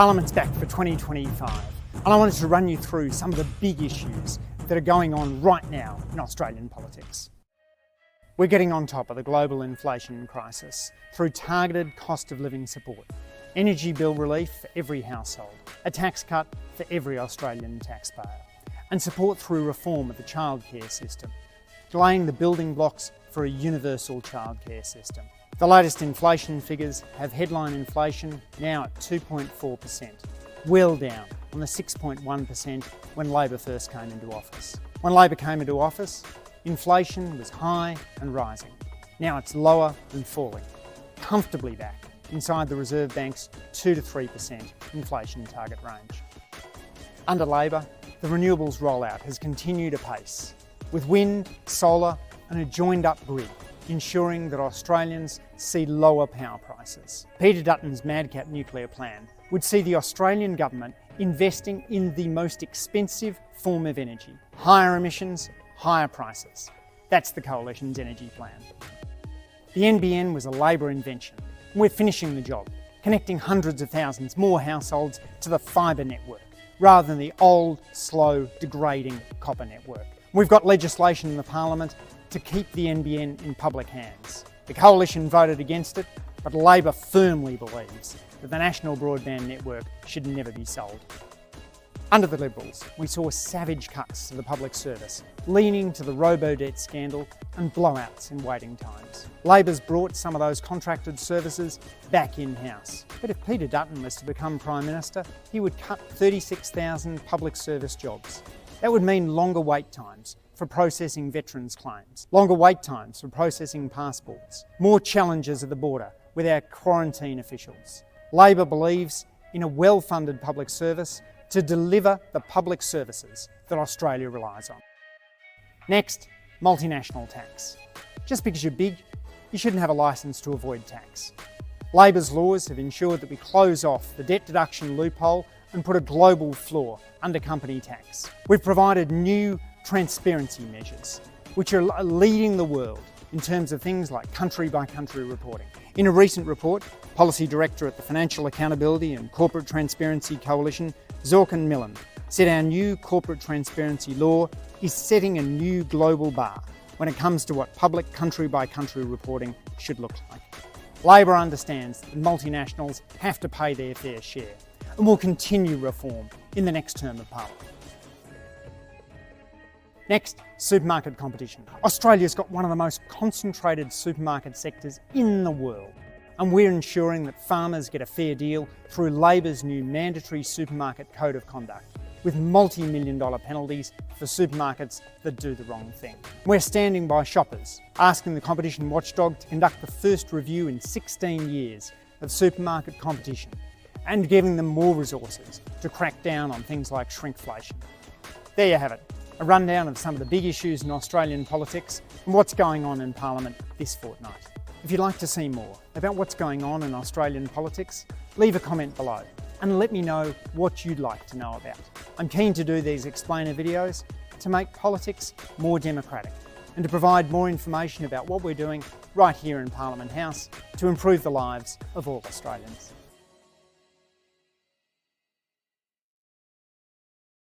Parliament's back for 2025, and I wanted to run you through some of the big issues that are going on right now in Australian politics. We're getting on top of the global inflation crisis through targeted cost of living support, energy bill relief for every household, a tax cut for every Australian taxpayer, and support through reform of the childcare system, laying the building blocks for a universal childcare system. The latest inflation figures have headline inflation now at 2.4%, well down on the 6.1% when Labor first came into office. When Labor came into office, inflation was high and rising. Now it's lower and falling, comfortably back inside the Reserve Bank's 2 to 3% inflation target range. Under Labor, the renewables rollout has continued apace, with wind, solar and a joined-up grid, ensuring that Australians see lower power prices. Peter Dutton's madcap nuclear plan would see the Australian government investing in the most expensive form of energy. Higher emissions, higher prices. That's the Coalition's energy plan. The NBN was a Labor invention. We're finishing the job, connecting hundreds of thousands more households to the fibre network, rather than the old, slow, degrading copper network. We've got legislation in the Parliament to keep the NBN in public hands. The Coalition voted against it, but Labor firmly believes that the national broadband network should never be sold. Under the Liberals, we saw savage cuts to the public service, leaning to the robo-debt scandal and blowouts in waiting times. Labor's brought some of those contracted services back in-house. But if Peter Dutton was to become Prime Minister, he would cut 36,000 public service jobs. That would mean longer wait times for processing veterans' claims, longer wait times for processing passports, more challenges at the border with our quarantine officials. Labor believes in a well-funded public service to deliver the public services that Australia relies on. Next, multinational tax. Just because you're big, you shouldn't have a licence to avoid tax. Labor's laws have ensured that we close off the debt deduction loophole and put a global floor under company tax. We've provided new transparency measures, which are leading the world in terms of things like country-by-country reporting. In a recent report, Policy Director at the Financial Accountability and Corporate Transparency Coalition, Zorkan Millen, said our new corporate transparency law is setting a new global bar when it comes to what public country-by-country reporting should look like. Labor understands that multinationals have to pay their fair share and will continue reform in the next term of Parliament. Next, supermarket competition. Australia's got one of the most concentrated supermarket sectors in the world, and we're ensuring that farmers get a fair deal through Labor's new mandatory supermarket code of conduct, with multi-million-dollar penalties for supermarkets that do the wrong thing. We're standing by shoppers, asking the competition watchdog to conduct the first review in 16 years of supermarket competition, and giving them more resources to crack down on things like shrinkflation. There you have it. A rundown of some of the big issues in Australian politics and what's going on in Parliament this fortnight. If you'd like to see more about what's going on in Australian politics, leave a comment below and let me know what you'd like to know about. I'm keen to do these explainer videos to make politics more democratic and to provide more information about what we're doing right here in Parliament House to improve the lives of all Australians.